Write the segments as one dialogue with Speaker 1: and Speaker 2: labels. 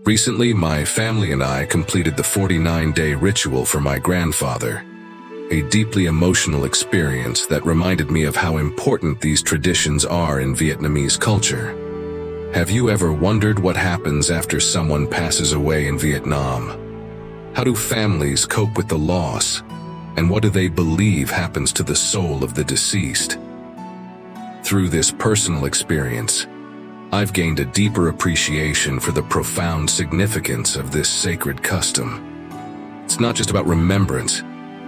Speaker 1: Recently, my family and I completed the 49-day ritual for my grandfather, a deeply emotional experience that reminded me of how important these traditions are in Vietnamese culture. Have you ever wondered what happens after someone passes away in Vietnam? How do families cope with the loss? And what do they believe happens to the soul of the deceased? Through this personal experience, I've gained a deeper appreciation for the profound significance of this sacred custom. It's not just about remembrance,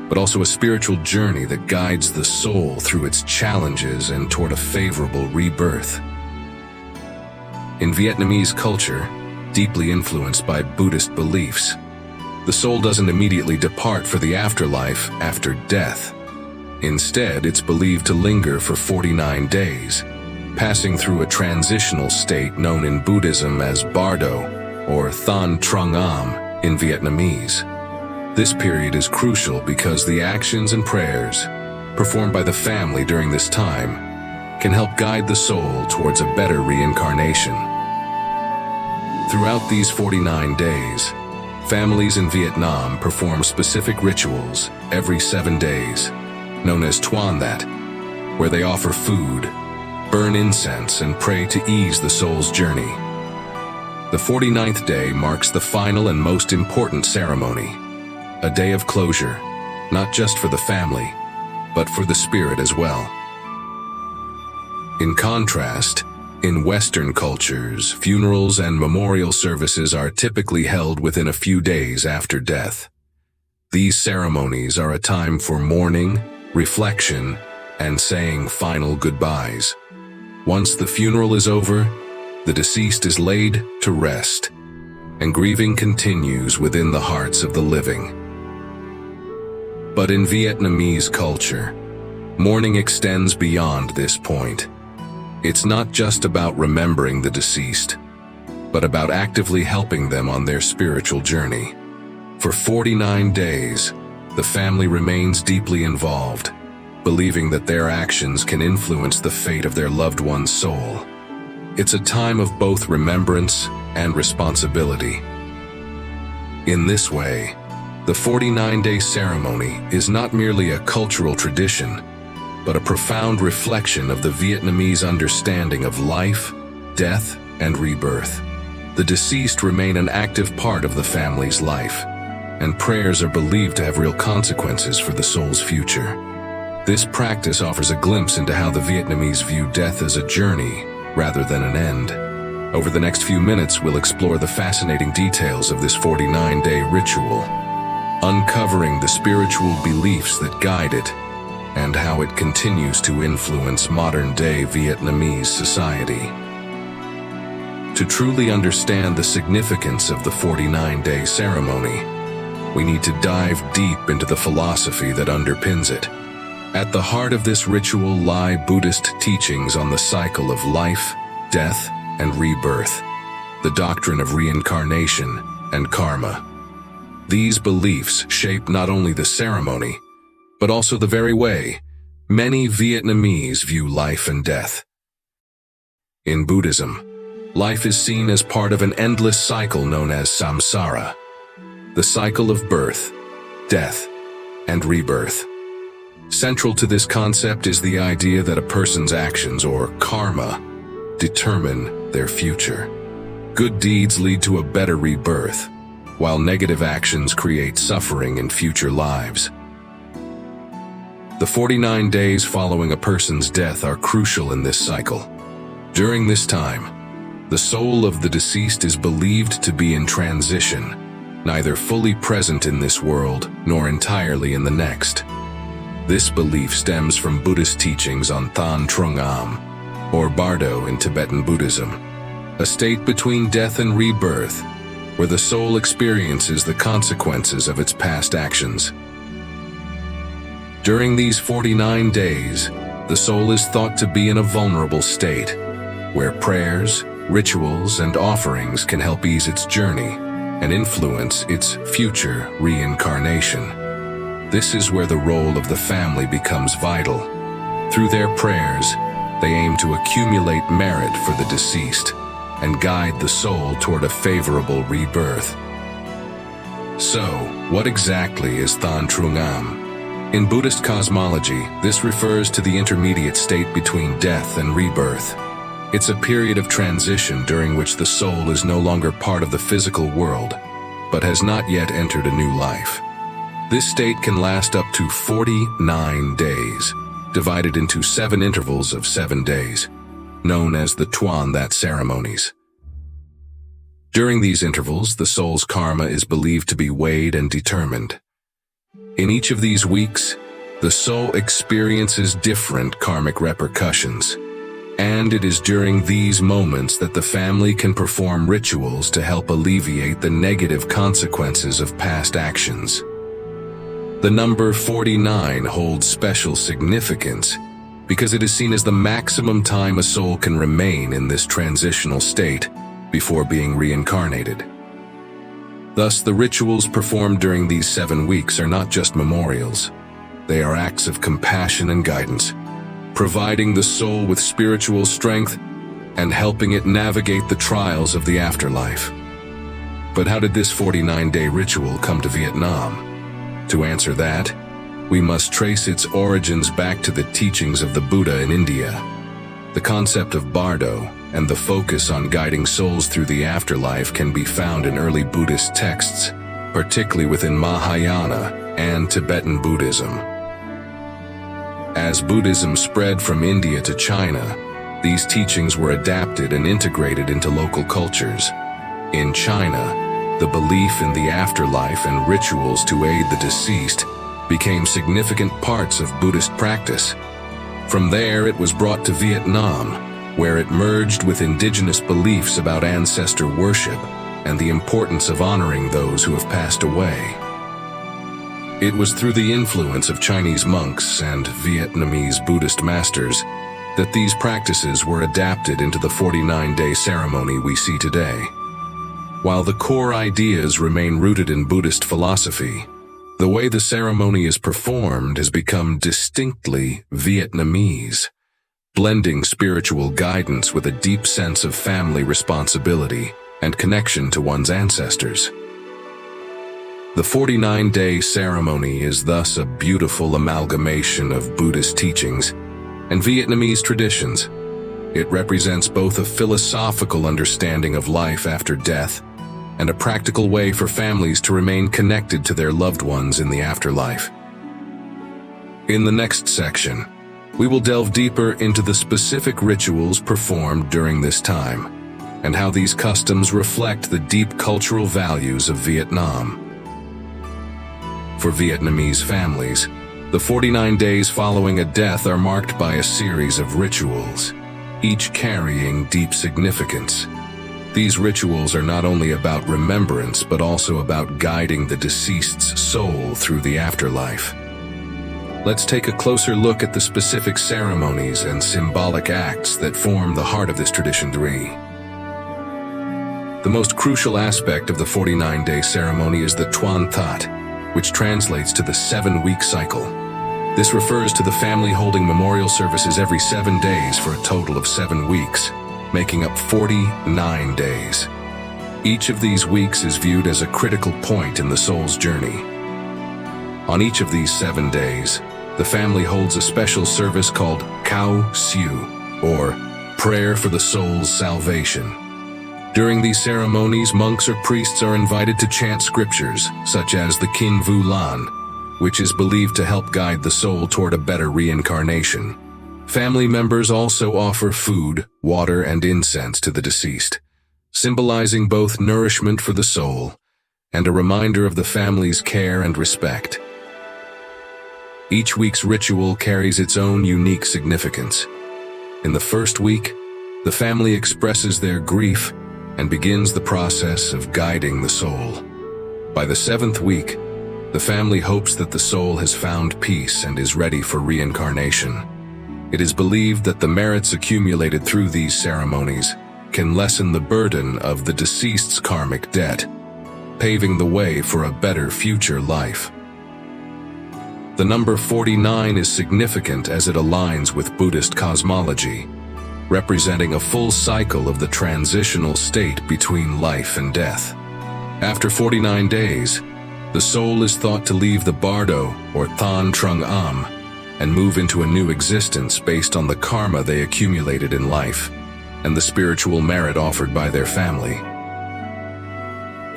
Speaker 1: but also a spiritual journey that guides the soul through its challenges and toward a favorable rebirth. In Vietnamese culture, deeply influenced by Buddhist beliefs, the soul doesn't immediately depart for the afterlife after death. Instead, it's believed to linger for 49 days, passing through a transitional state known in Buddhism as Bardo, or Than Trung Am in Vietnamese. This period is crucial because the actions and prayers performed by the family during this time can help guide the soul towards a better reincarnation. Throughout these 49 days, families in Vietnam perform specific rituals every 7 days, known as Tuan That, where they offer food, burn incense, and pray to ease the soul's journey. The 49th day marks the final and most important ceremony, a day of closure, not just for the family, but for the spirit as well. In contrast, in Western cultures, funerals and memorial services are typically held within a few days after death. These ceremonies are a time for mourning, reflection, and saying final goodbyes. Once the funeral is over, the deceased is laid to rest, and grieving continues within the hearts of the living. But in Vietnamese culture, mourning extends beyond this point. It's not just about remembering the deceased, but about actively helping them on their spiritual journey. For 49 days, the family remains deeply involved, believing that their actions can influence the fate of their loved one's soul. It's a time of both remembrance and responsibility. In this way, the 49-day ceremony is not merely a cultural tradition, but a profound reflection of the Vietnamese understanding of life, death, and rebirth. The deceased remain an active part of the family's life, and prayers are believed to have real consequences for the soul's future. This practice offers a glimpse into how the Vietnamese view death as a journey rather than an end. Over the next few minutes, we'll explore the fascinating details of this 49-day ritual, uncovering the spiritual beliefs that guide it and how it continues to influence modern-day Vietnamese society. To truly understand the significance of the 49-day ceremony, we need to dive deep into the philosophy that underpins it. At the heart of this ritual lie Buddhist teachings on the cycle of life, death, and rebirth, the doctrine of reincarnation and karma. These beliefs shape not only the ceremony, but also the very way many Vietnamese view life and death. In Buddhism, life is seen as part of an endless cycle known as samsara, the cycle of birth, death, and rebirth. Central to this concept is the idea that a person's actions, or karma, determine their future. Good deeds lead to a better rebirth, while negative actions create suffering in future lives. The 49 days following a person's death are crucial in this cycle. During this time, the soul of the deceased is believed to be in transition, neither fully present in this world nor entirely in the next. This belief stems from Buddhist teachings on Than Trung Am, or Bardo in Tibetan Buddhism, a state between death and rebirth, where the soul experiences the consequences of its past actions. During these 49 days, the soul is thought to be in a vulnerable state, where prayers, rituals, and offerings can help ease its journey and influence its future reincarnation. This is where the role of the family becomes vital. Through their prayers, they aim to accumulate merit for the deceased, and guide the soul toward a favorable rebirth. So, what exactly is Than Trung Am? In Buddhist cosmology, this refers to the intermediate state between death and rebirth. It's a period of transition during which the soul is no longer part of the physical world, but has not yet entered a new life. This state can last up to 49 days, divided into 7 intervals of 7 days, known as the Tuan That ceremonies. During these intervals, the soul's karma is believed to be weighed and determined. In each of these weeks, the soul experiences different karmic repercussions, and it is during these moments that the family can perform rituals to help alleviate the negative consequences of past actions. The number 49 holds special significance because it is seen as the maximum time a soul can remain in this transitional state before being reincarnated. Thus, the rituals performed during these 7 weeks are not just memorials. They are acts of compassion and guidance, providing the soul with spiritual strength and helping it navigate the trials of the afterlife. But how did this 49-day ritual come to Vietnam? To answer that, we must trace its origins back to the teachings of the Buddha in India. The concept of bardo and the focus on guiding souls through the afterlife can be found in early Buddhist texts, particularly within Mahayana and Tibetan Buddhism. As Buddhism spread from India to China, these teachings were adapted and integrated into local cultures. In China, the belief in the afterlife and rituals to aid the deceased became significant parts of Buddhist practice. From there, it was brought to Vietnam, where it merged with indigenous beliefs about ancestor worship and the importance of honoring those who have passed away. It was through the influence of Chinese monks and Vietnamese Buddhist masters that these practices were adapted into the 49-day ceremony we see today. While the core ideas remain rooted in Buddhist philosophy, the way the ceremony is performed has become distinctly Vietnamese, blending spiritual guidance with a deep sense of family responsibility and connection to one's ancestors. The 49-day ceremony is thus a beautiful amalgamation of Buddhist teachings and Vietnamese traditions. It represents both a philosophical understanding of life after death and a practical way for families to remain connected to their loved ones in the afterlife. In the next section, we will delve deeper into the specific rituals performed during this time and how these customs reflect the deep cultural values of Vietnam. For Vietnamese families, the 49 days following a death are marked by a series of rituals, each carrying deep significance. These rituals are not only about remembrance but also about guiding the deceased's soul through the afterlife. Let's take a closer look at the specific ceremonies and symbolic acts that form the heart of this tradition. The most crucial aspect of the 49-day ceremony is the Tuan That, which translates to the 7-week cycle. This refers to the family holding memorial services every 7 days for a total of 7 weeks, making up 49 days. Each of these weeks is viewed as a critical point in the soul's journey. On each of these 7 days, the family holds a special service called Khao Siu, or Prayer for the Soul's Salvation. During these ceremonies, monks or priests are invited to chant scriptures, such as the Kinh Vu Lan, which is believed to help guide the soul toward a better reincarnation. Family members also offer food, water, and incense to the deceased, symbolizing both nourishment for the soul and a reminder of the family's care and respect. Each week's ritual carries its own unique significance. In the first week, the family expresses their grief and begins the process of guiding the soul. By the 7th week, the family hopes that the soul has found peace and is ready for reincarnation. It is believed that the merits accumulated through these ceremonies can lessen the burden of the deceased's karmic debt, paving the way for a better future life. The number 49 is significant as it aligns with Buddhist cosmology. representing a full cycle of the transitional state between life and death. After 49 days, the soul is thought to leave the bardo, or Than Trung Am, and move into a new existence based on the karma they accumulated in life and the spiritual merit offered by their family.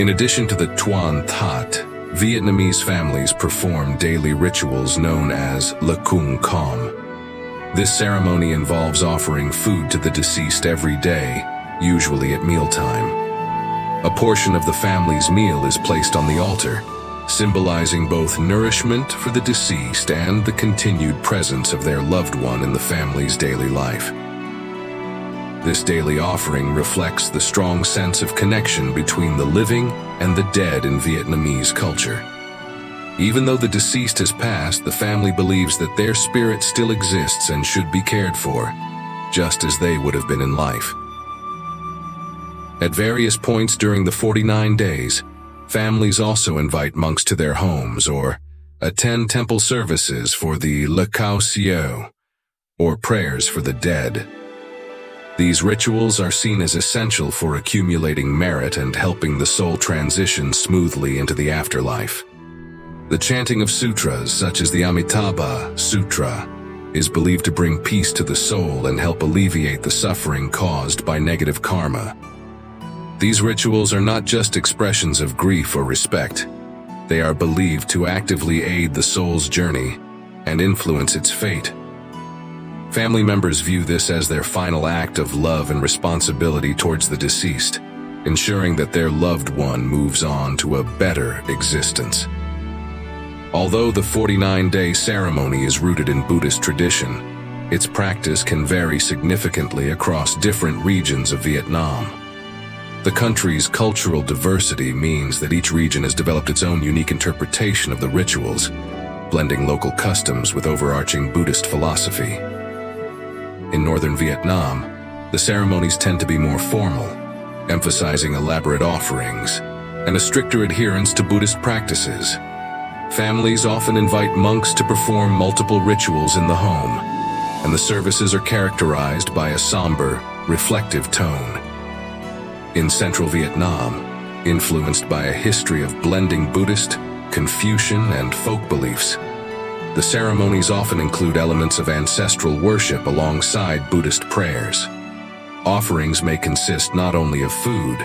Speaker 1: In addition to the Tuan That, Vietnamese families perform daily rituals known as Le Cung Com. This ceremony involves offering food to the deceased every day, usually at mealtime. A portion of the family's meal is placed on the altar, symbolizing both nourishment for the deceased and the continued presence of their loved one in the family's daily life. This daily offering reflects the strong sense of connection between the living and the dead in Vietnamese culture. Even though the deceased has passed, the family believes that their spirit still exists and should be cared for, just as they would have been in life. At various points during the 49 days, families also invite monks to their homes or attend temple services for the Le Cao Siu, or prayers for the dead. These rituals are seen as essential for accumulating merit and helping the soul transition smoothly into the afterlife. The chanting of sutras, such as the Amitabha Sutra, is believed to bring peace to the soul and help alleviate the suffering caused by negative karma. These rituals are not just expressions of grief or respect. They are believed to actively aid the soul's journey and influence its fate. Family members view this as their final act of love and responsibility towards the deceased, ensuring that their loved one moves on to a better existence. Although the 49-day ceremony is rooted in Buddhist tradition, its practice can vary significantly across different regions of Vietnam. The country's cultural diversity means that each region has developed its own unique interpretation of the rituals, blending local customs with overarching Buddhist philosophy. In northern Vietnam, the ceremonies tend to be more formal, emphasizing elaborate offerings and a stricter adherence to Buddhist practices. Families often invite monks to perform multiple rituals in the home, and the services are characterized by a somber, reflective tone. In central Vietnam, influenced by a history of blending Buddhist, Confucian, and folk beliefs, the ceremonies often include elements of ancestral worship alongside Buddhist prayers. Offerings may consist not only of food,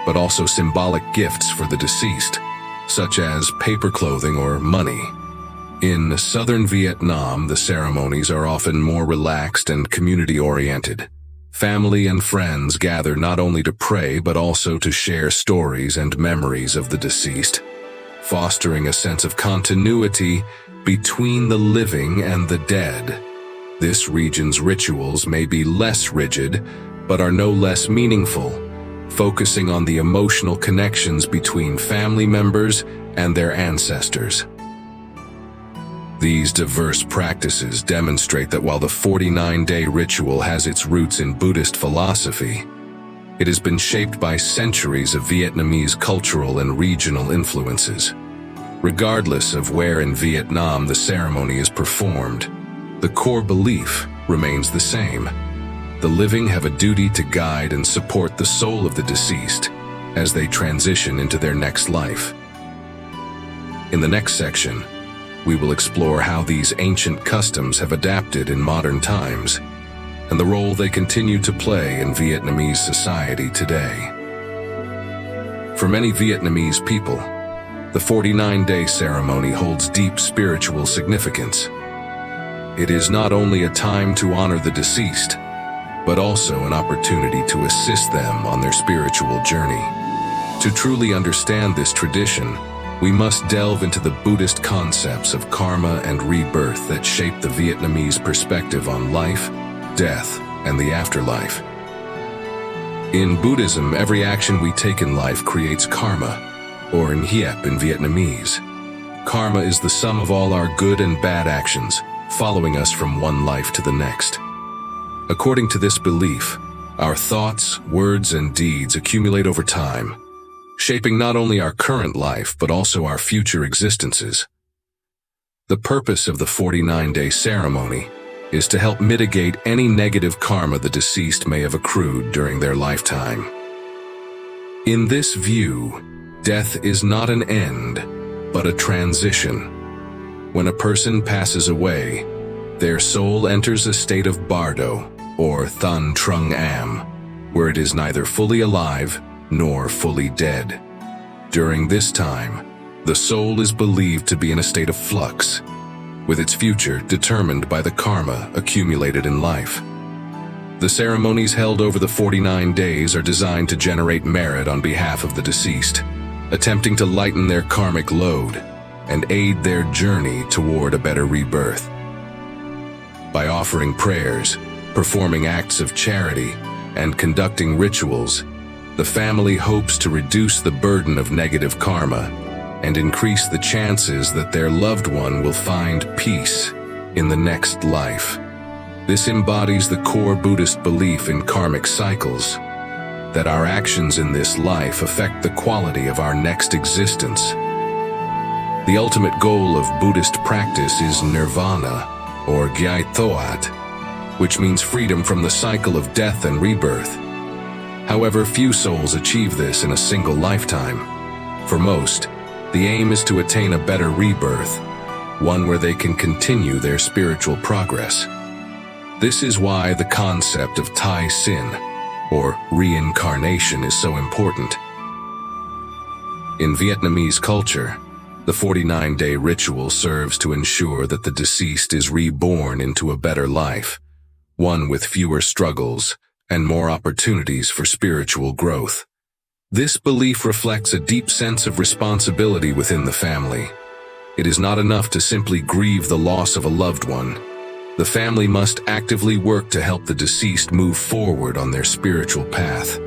Speaker 1: but also symbolic gifts for the deceased, such as paper clothing or money. In southern Vietnam, the ceremonies are often more relaxed and community-oriented. Family and friends gather not only to pray but also to share stories and memories of the deceased, fostering a sense of continuity between the living and the dead. This region's rituals may be less rigid, but are no less meaningful, focusing on the emotional connections between family members and their ancestors. These diverse practices demonstrate that while the 49-day ritual has its roots in Buddhist philosophy, it has been shaped by centuries of Vietnamese cultural and regional influences. Regardless of where in Vietnam the ceremony is performed, the core belief remains the same. The living have a duty to guide and support the soul of the deceased as they transition into their next life. In the next section, we will explore how these ancient customs have adapted in modern times and the role they continue to play in Vietnamese society today. For many Vietnamese people, the 49-day ceremony holds deep spiritual significance. It is not only a time to honor the deceased, but also an opportunity to assist them on their spiritual journey. To truly understand this tradition, we must delve into the Buddhist concepts of karma and rebirth that shape the Vietnamese perspective on life, death, and the afterlife. In Buddhism, every action we take in life creates karma, or Nhiep in Vietnamese. Karma is the sum of all our good and bad actions, following us from one life to the next. According to this belief, our thoughts, words, and deeds accumulate over time, shaping not only our current life but also our future existences. The purpose of the 49-day ceremony is to help mitigate any negative karma the deceased may have accrued during their lifetime. In this view, death is not an end, but a transition. When a person passes away, their soul enters a state of bardo, or Than Trung Am, where it is neither fully alive nor fully dead. During this time, the soul is believed to be in a state of flux, with its future determined by the karma accumulated in life. The ceremonies held over the 49 days are designed to generate merit on behalf of the deceased, attempting to lighten their karmic load and aid their journey toward a better rebirth. By offering prayers, performing acts of charity, and conducting rituals, the family hopes to reduce the burden of negative karma and increase the chances that their loved one will find peace in the next life. This embodies the core Buddhist belief in karmic cycles, that our actions in this life affect the quality of our next existence. The ultimate goal of Buddhist practice is nirvana, or Gyai Thoat, which means freedom from the cycle of death and rebirth. However, few souls achieve this in a single lifetime. For most, the aim is to attain a better rebirth, one where they can continue their spiritual progress. This is why the concept of Tai Sin, or reincarnation, is so important. In Vietnamese culture, the 49-day ritual serves to ensure that the deceased is reborn into a better life, one with fewer struggles and more opportunities for spiritual growth. This belief reflects a deep sense of responsibility within the family. It is not enough to simply grieve the loss of a loved one. The family must actively work to help the deceased move forward on their spiritual path.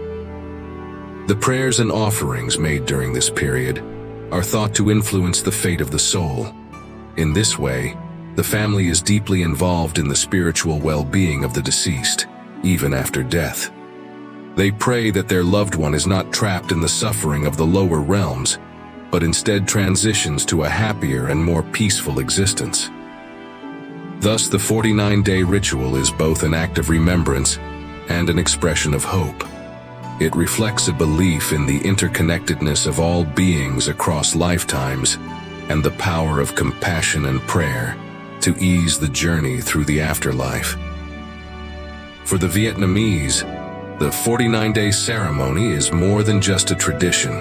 Speaker 1: The prayers and offerings made during this period are thought to influence the fate of the soul. In this way, the family is deeply involved in the spiritual well-being of the deceased, even after death. They pray that their loved one is not trapped in the suffering of the lower realms, but instead transitions to a happier and more peaceful existence. Thus, the 49-day ritual is both an act of remembrance and an expression of hope. It reflects a belief in the interconnectedness of all beings across lifetimes and the power of compassion and prayer to ease the journey through the afterlife. For the Vietnamese, the 49-day ceremony is more than just a tradition.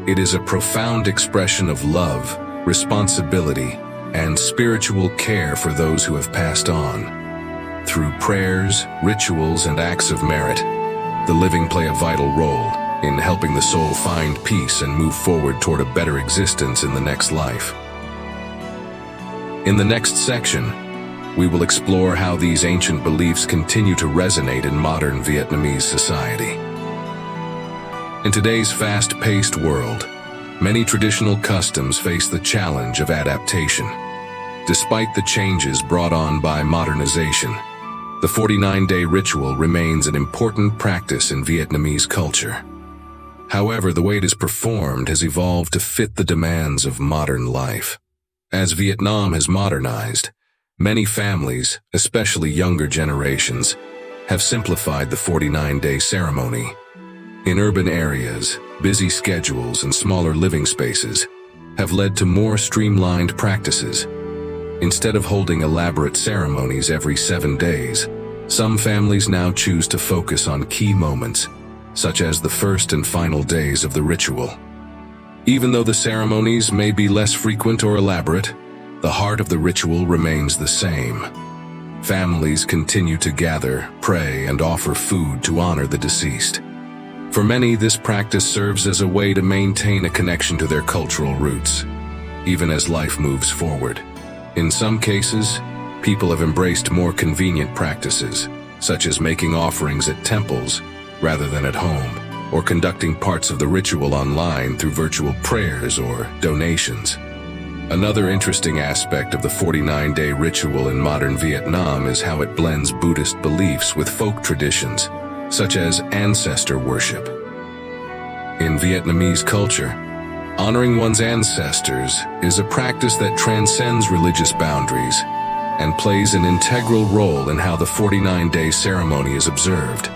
Speaker 1: It is a profound expression of love, responsibility, and spiritual care for those who have passed on. Through prayers, rituals, and acts of merit, the living play a vital role in helping the soul find peace and move forward toward a better existence in the next life. In the next section, we will explore how these ancient beliefs continue to resonate in modern Vietnamese society. In today's fast-paced world, many traditional customs face the challenge of adaptation. Despite the changes brought on by modernization, the 49-day ritual remains an important practice in Vietnamese culture. However, the way it is performed has evolved to fit the demands of modern life. As Vietnam has modernized, many families, especially younger generations, have simplified the 49-day ceremony. In urban areas, busy schedules and smaller living spaces have led to more streamlined practices. Instead of holding elaborate ceremonies every 7 days, some families now choose to focus on key moments, such as the first and final days of the ritual. Even though the ceremonies may be less frequent or elaborate, the heart of the ritual remains the same. Families continue to gather, pray, and offer food to honor the deceased. For many, this practice serves as a way to maintain a connection to their cultural roots, even as life moves forward. In some cases, people have embraced more convenient practices, such as making offerings at temples rather than at home, or conducting parts of the ritual online through virtual prayers or donations. Another interesting aspect of the 49-day ritual in modern Vietnam is how it blends Buddhist beliefs with folk traditions, such as ancestor worship. In Vietnamese culture, honoring one's ancestors is a practice that transcends religious boundaries. and plays an integral role in how the 49-day ceremony is observed.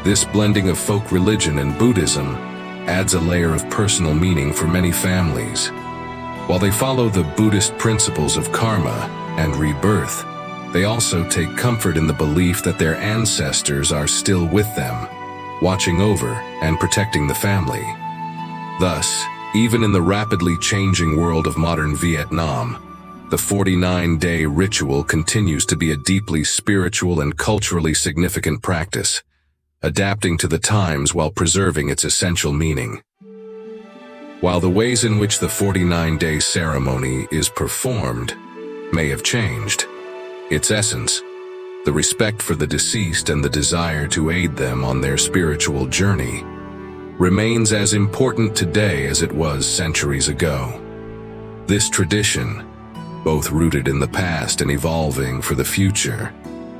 Speaker 1: This blending of folk religion and Buddhism adds a layer of personal meaning for many families. While they follow the Buddhist principles of karma and rebirth, they also take comfort in the belief that their ancestors are still with them, watching over and protecting the family. Thus, even in the rapidly changing world of modern Vietnam, the 49-day ritual continues to be a deeply spiritual and culturally significant practice, adapting to the times while preserving its essential meaning. While the ways in which the 49-day ceremony is performed may have changed, its essence, the respect for the deceased and the desire to aid them on their spiritual journey, remains as important today as it was centuries ago. This tradition, both rooted in the past and evolving for the future,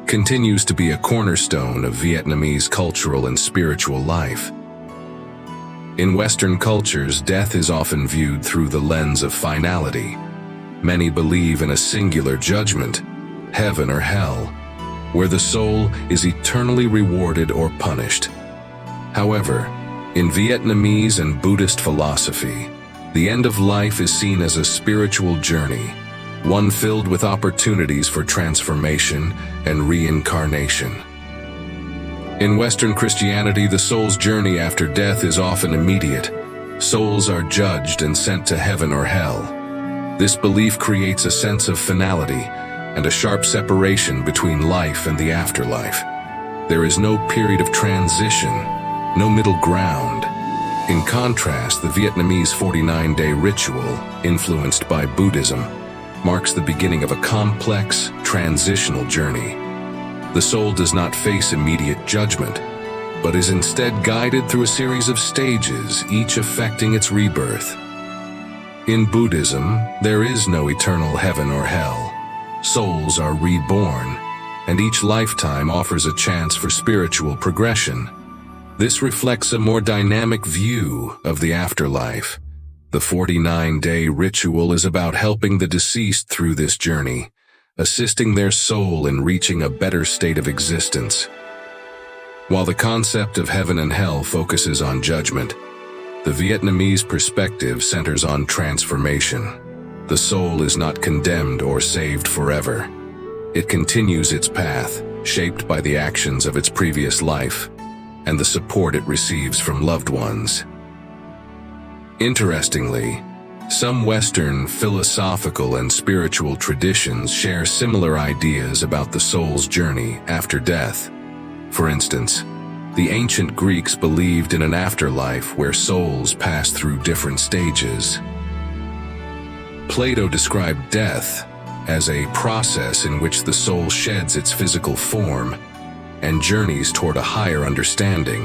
Speaker 1: continues to be a cornerstone of Vietnamese cultural and spiritual life. In Western cultures, death is often viewed through the lens of finality. Many believe in a singular judgment, heaven or hell, where the soul is eternally rewarded or punished. However, in Vietnamese and Buddhist philosophy, the end of life is seen as a spiritual journey, one filled with opportunities for transformation and reincarnation. In Western Christianity, the soul's journey after death is often immediate. Souls are judged and sent to heaven or hell. This belief creates a sense of finality and a sharp separation between life and the afterlife. There is no period of transition, no middle ground. In contrast, the Vietnamese 49-day ritual, influenced by Buddhism, marks the beginning of a complex, transitional journey. The soul does not face immediate judgment, but is instead guided through a series of stages, each affecting its rebirth. In Buddhism, there is no eternal heaven or hell. Souls are reborn, and each lifetime offers a chance for spiritual progression. This reflects a more dynamic view of the afterlife. The 49-day ritual is about helping the deceased through this journey, assisting their soul in reaching a better state of existence. While the concept of heaven and hell focuses on judgment, the Vietnamese perspective centers on transformation. The soul is not condemned or saved forever. It continues its path, shaped by the actions of its previous life and the support it receives from loved ones. Interestingly, some Western philosophical and spiritual traditions share similar ideas about the soul's journey after death. For instance, the ancient Greeks believed in an afterlife where souls pass through different stages. Plato described death as a process in which the soul sheds its physical form and journeys toward a higher understanding,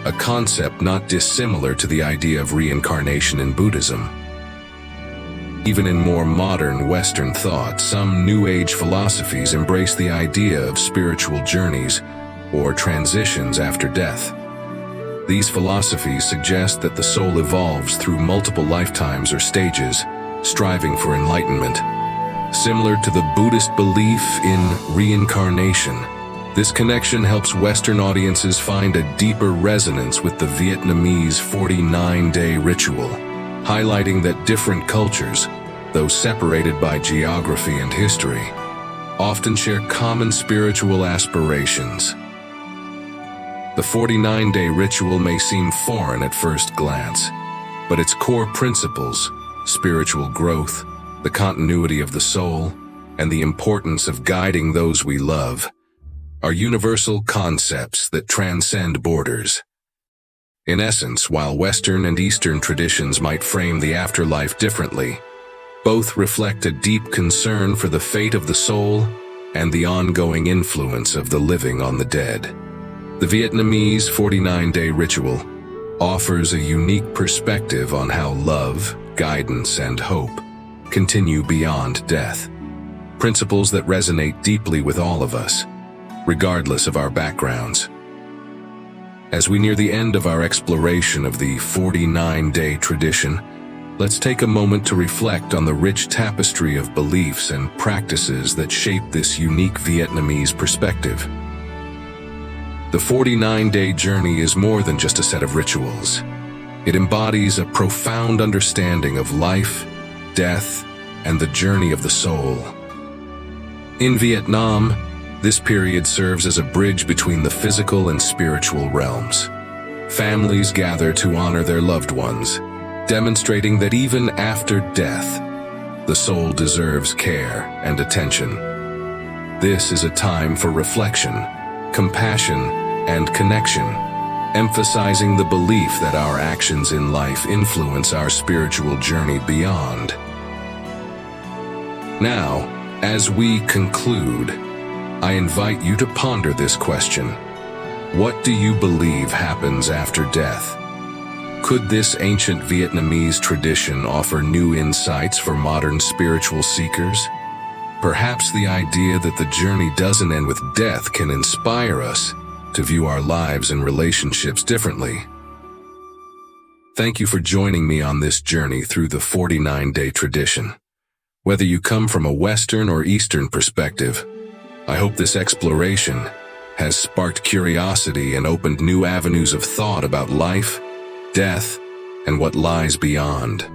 Speaker 1: a concept not dissimilar to the idea of reincarnation in Buddhism. Even in more modern Western thought, some New Age philosophies embrace the idea of spiritual journeys or transitions after death. These philosophies suggest that the soul evolves through multiple lifetimes or stages, striving for enlightenment. Similar to the Buddhist belief in reincarnation, this connection helps Western audiences find a deeper resonance with the Vietnamese 49-day ritual, highlighting that different cultures, though separated by geography and history, often share common spiritual aspirations. The 49-day ritual may seem foreign at first glance, but its core principles, spiritual growth, the continuity of the soul, and the importance of guiding those we love, are universal concepts that transcend borders. In essence, while Western and Eastern traditions might frame the afterlife differently, both reflect a deep concern for the fate of the soul and the ongoing influence of the living on the dead. The Vietnamese 49-day ritual offers a unique perspective on how love, guidance, and hope continue beyond death, principles that resonate deeply with all of us, regardless of our backgrounds. As we near the end of our exploration of the 49-day tradition, let's take a moment to reflect on the rich tapestry of beliefs and practices that shape this unique Vietnamese perspective. The 49-day journey is more than just a set of rituals. It embodies a profound understanding of life, death, and the journey of the soul. In Vietnam, this period serves as a bridge between the physical and spiritual realms. Families gather to honor their loved ones, demonstrating that even after death, the soul deserves care and attention. This is a time for reflection, compassion, and connection, emphasizing the belief that our actions in life influence our spiritual journey beyond. Now, as we conclude, I invite you to ponder this question. What do you believe happens after death? Could this ancient Vietnamese tradition offer new insights for modern spiritual seekers? Perhaps the idea that the journey doesn't end with death can inspire us to view our lives and relationships differently. Thank you for joining me on this journey through the 49-day tradition. Whether you come from a Western or Eastern perspective, I hope this exploration has sparked curiosity and opened new avenues of thought about life, death, and what lies beyond.